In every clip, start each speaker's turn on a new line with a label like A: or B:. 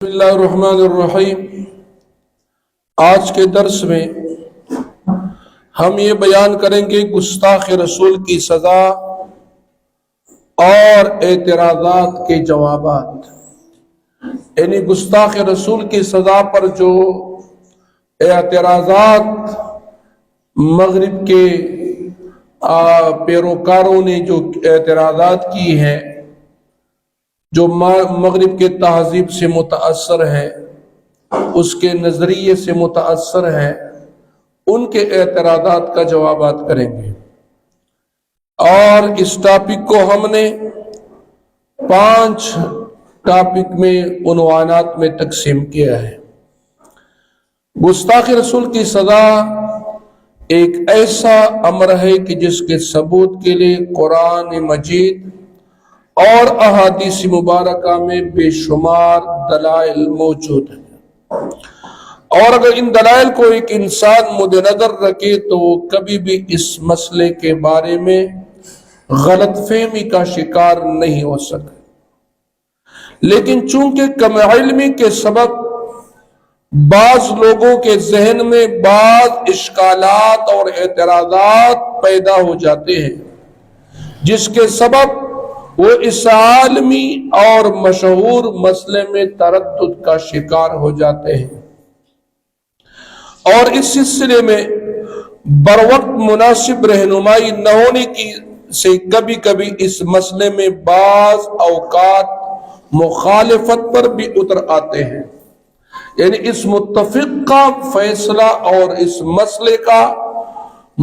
A: بسم اللہ الرحمن الرحیم۔ آج کے درس میں ہم یہ بیان کریں گے گستاخ رسول کی سزا اور اعتراضات کے جوابات، یعنی گستاخ رسول کی سزا پر جو اعتراضات مغرب کے پیروکاروں نے جو اعتراضات کی ہیں، جو مغرب کے تہذیب سے متاثر ہیں، اس کے نظریے سے متاثر ہیں، ان کے اعتراضات کا جوابات کریں گے۔ اور اس ٹاپک کو ہم نے 5 ٹاپک میں عنوانات میں تقسیم کیا ہے۔ گستاخ رسول کی سزا ایک ایسا امر ہے کہ جس کے ثبوت کے لیے قرآن مجید اور احادیث مبارکہ میں بے شمار دلائل موجود ہیں، اور اگر ان دلائل کو ایک انسان مد نظر رکھے تو وہ کبھی بھی اس مسئلے کے بارے میں غلط فہمی کا شکار نہیں ہو سکے۔ لیکن چونکہ کم علمی کے سبب بعض لوگوں کے ذہن میں بعض اشکالات اور اعتراضات پیدا ہو جاتے ہیں، جس کے سبب وہ اس عالمی اور مشہور مسئلے میں تردد کا شکار ہو جاتے ہیں، اور اس سلسلے میں بروقت مناسب رہنمائی نہ ہونے سے کبھی کبھی اس مسئلے میں بعض اوقات مخالفت پر بھی اتر آتے ہیں، یعنی اس متفق کا فیصلہ اور اس مسئلے کا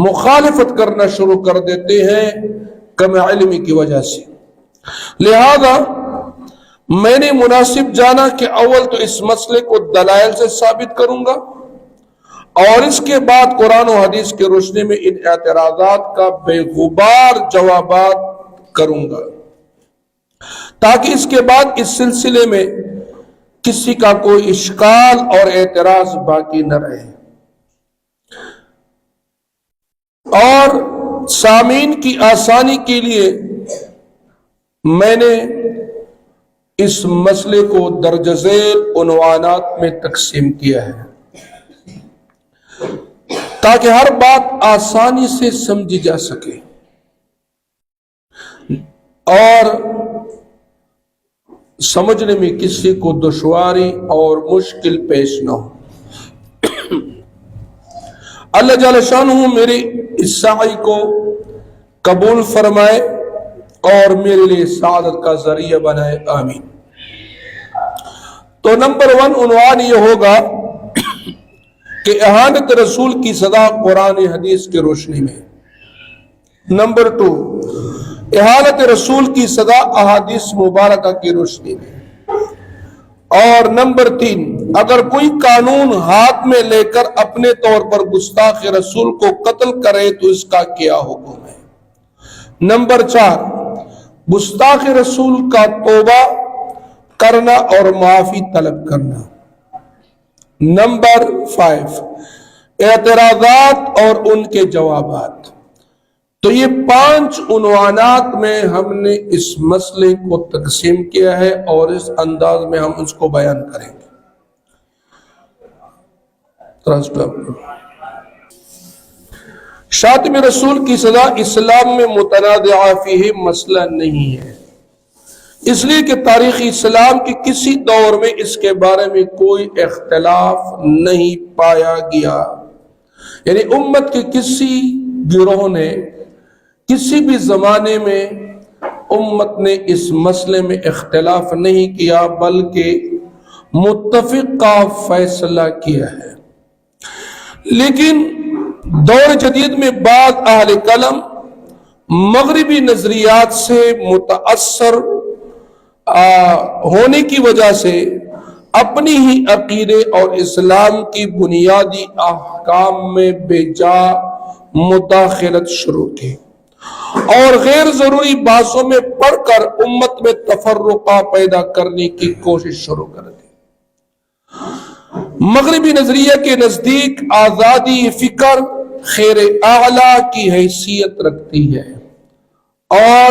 A: مخالفت کرنا شروع کر دیتے ہیں کم علمی کی وجہ سے۔ لہذا میں نے مناسب جانا کہ اول تو اس مسئلے کو دلائل سے ثابت کروں گا، اور اس کے بعد قرآن و حدیث کی روشنی میں ان اعتراضات کا بے غبار جوابات کروں گا، تاکہ اس کے بعد اس سلسلے میں کسی کا کوئی اشکال اور اعتراض باقی نہ رہے۔ اور سامعین کی آسانی کے لیے میں نے اس مسئلے کو درج ذیل عنوانات میں تقسیم کیا ہے، تاکہ ہر بات آسانی سے سمجھی جا سکے اور سمجھنے میں کسی کو دشواری اور مشکل پیش نہ ہو۔ اللہ جل شانہ میری اس سعی کو قبول فرمائے اور میرے لیے سعادت کا ذریعہ بنائے، آمین۔ تو نمبر 1 عنوان یہ ہوگا کہ اہانت رسول کی سزا قرآن حدیث کی روشنی میں۔ نمبر 2 اہانت رسول کی سزا احادیث مبارکہ کی روشنی میں۔ اور نمبر 3 اگر کوئی قانون ہاتھ میں لے کر اپنے طور پر گستاخ رسول کو قتل کرے تو اس کا کیا حکم ہے۔ نمبر 4 گستاخ رسول کا توبہ کرنا اور معافی طلب کرنا۔ نمبر 5 اعتراضات اور ان کے جوابات۔ تو یہ 5 عنوانات میں ہم نے اس مسئلے کو تقسیم کیا ہے، اور اس انداز میں ہم اس کو بیان کریں گے۔ شاتم رسول کی سزا اسلام میں متنازع فیہ مسئلہ نہیں ہے، اس لیے کہ تاریخ اسلام کی کسی دور میں اس کے بارے میں کوئی اختلاف نہیں پایا گیا، یعنی امت کے کسی گروہ نے کسی بھی زمانے میں امت نے اس مسئلے میں اختلاف نہیں کیا، بلکہ متفق کا فیصلہ کیا ہے۔ لیکن دور جدید میں بعض اہل قلم مغربی نظریات سے متاثر ہونے کی وجہ سے اپنی ہی عقیدے اور اسلام کی بنیادی احکام میں بے جا مداخلت شروع کی، اور غیر ضروری بحثوں میں پڑھ کر امت میں تفرقہ پیدا کرنے کی کوشش شروع کر دی۔ مغربی نظریہ کے نزدیک آزادی فکر خیر اعلیٰ کی حیثیت رکھتی ہے، اور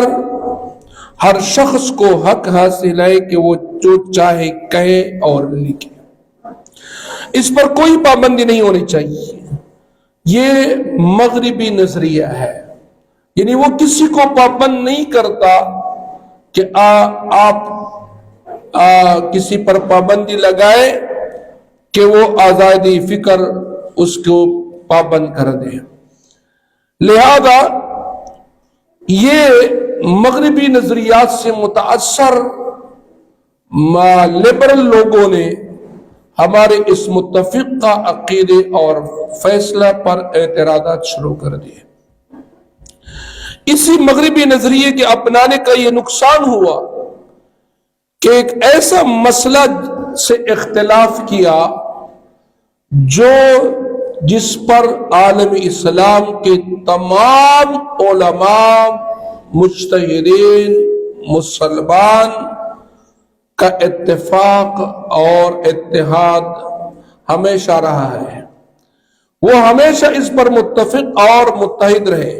A: ہر شخص کو حق حاصل ہے کہ وہ جو چاہے کہے اور لکھے، اس پر کوئی پابندی نہیں ہونی چاہیے۔ یہ مغربی نظریہ ہے، یعنی وہ کسی کو پابند نہیں کرتا کہ آپ کسی پر پابندی لگائے کہ وہ آزادی فکر اس کو پابند کر دے۔ لہذا یہ مغربی نظریات سے متاثر لبرل لوگوں نے ہمارے اس متفقہ عقیدے اور فیصلہ پر اعتراضات شروع کر دیے۔ اسی مغربی نظریے کے اپنانے کا یہ نقصان ہوا کہ ایک ایسا مسئلہ سے اختلاف کیا جس پر عالم اسلام کے تمام علماء، مجتہدین، مسلمان کا اتفاق اور اتحاد ہمیشہ رہا ہے۔ وہ ہمیشہ اس پر متفق اور متحد رہے،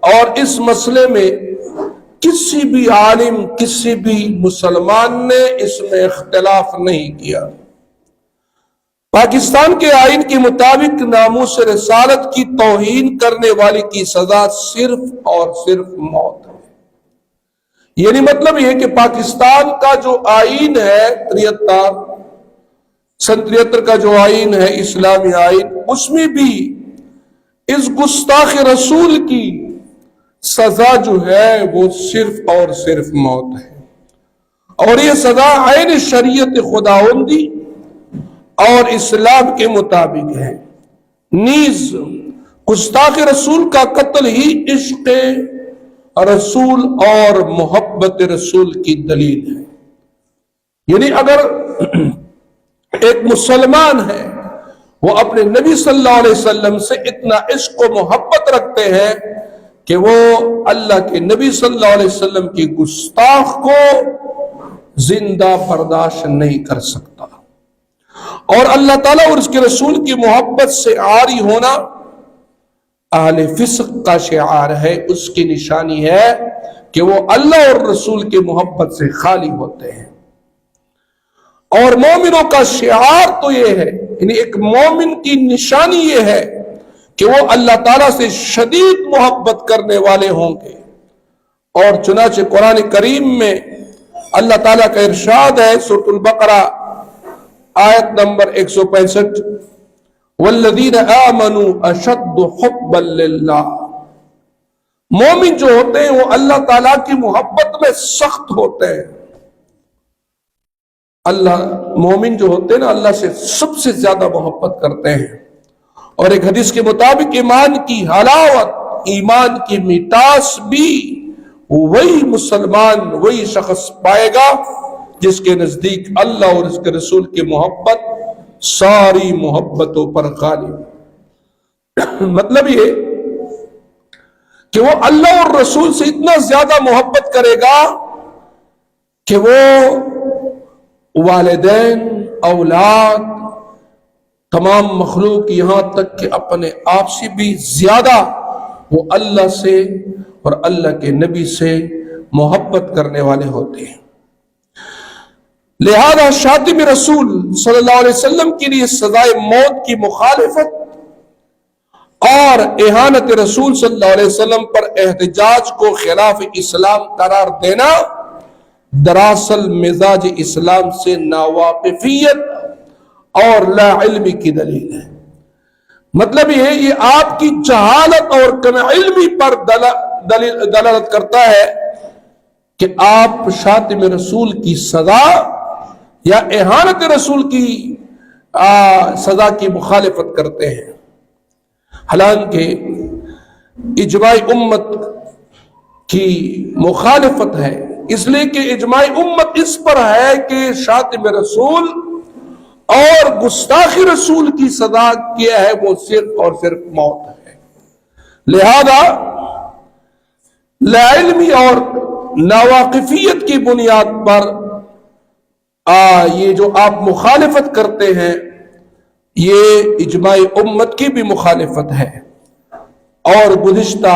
A: اور اس مسئلے میں کسی بھی عالم، کسی بھی مسلمان نے اس میں اختلاف نہیں کیا۔ پاکستان کے آئین کے مطابق ناموس رسالت کی توہین کرنے والے کی سزا صرف اور صرف موت ہے۔ یعنی مطلب یہ کہ پاکستان کا جو آئین ہے سن 73 کا جو آئین ہے، اسلامی آئین، اس میں بھی اس گستاخ رسول کی سزا جو ہے وہ صرف اور صرف موت ہے، اور یہ سزا عین شریعت خداوندی اور اسلام کے مطابق ہے۔ نیز گستاخ رسول کا قتل ہی عشق رسول اور محبت رسول کی دلیل ہے۔ یعنی اگر ایک مسلمان ہے، وہ اپنے نبی صلی اللہ علیہ وسلم سے اتنا عشق و محبت رکھتے ہیں کہ وہ اللہ کے نبی صلی اللہ علیہ وسلم کی گستاخ کو زندہ برداشت نہیں کر سکتا، اور اللہ تعالیٰ اور اس کے رسول کی محبت سے عاری ہونا اہل فسق کا شعار ہے، اس کی نشانی ہے کہ وہ اللہ اور رسول کی محبت سے خالی ہوتے ہیں۔ اور مومنوں کا شعار تو یہ ہے، یعنی ایک مومن کی نشانی یہ ہے کہ وہ اللہ تعالیٰ سے شدید محبت کرنے والے ہوں گے۔ اور چنانچہ قرآن کریم میں اللہ تعالیٰ کا ارشاد ہے، سورۃ البقرہ آیت نمبر 165، والذین آمنوا اشد حبا للہ۔ مومن جو ہوتے ہیں وہ اللہ تعالیٰ کی محبت میں سخت ہوتے ہیں۔ مومن جو ہوتے ہیں نا، اللہ سے سب سے زیادہ محبت کرتے ہیں۔ اور ایک حدیث کے مطابق ایمان کی حلاوت، ایمان کی مٹاس بھی وہی مسلمان، وہی شخص پائے گا جس کے نزدیک اللہ اور اس کے رسول کی محبت ساری محبتوں پر غالب۔ مطلب یہ کہ وہ اللہ اور رسول سے اتنا زیادہ محبت کرے گا کہ وہ والدین، اولاد، تمام مخلوق، یہاں تک کہ اپنے آپ سے بھی زیادہ وہ اللہ سے اور اللہ کے نبی سے محبت کرنے والے ہوتے ہیں۔ لہذا شاتم رسول صلی اللہ علیہ وسلم کے لیے سزائے موت کی مخالفت اور اہانت رسول صلی اللہ علیہ وسلم پر احتجاج کو خلاف اسلام قرار دینا دراصل مزاج اسلام سے ناواقفیت اور لا علمی کی دلیل ہے۔ مطلب یہ آپ کی جہالت اور کم علمی پر دلالت کرتا ہے کہ آپ شاتم رسول کی سزا یا اہانت رسول کی سزا کی مخالفت کرتے ہیں، حالانکہ اجماع امت کی مخالفت ہے، اس لیے کہ اجماع امت اس پر ہے کہ شاتم رسول اور گستاخی رسول کی سزا کیا ہے وہ صرف اور صرف موت ہے۔ لہذا لا علمی اور ناواقفیت کی بنیاد پر یہ جو آپ مخالفت کرتے ہیں، یہ اجماع امت کی بھی مخالفت ہے۔ اور گزشتہ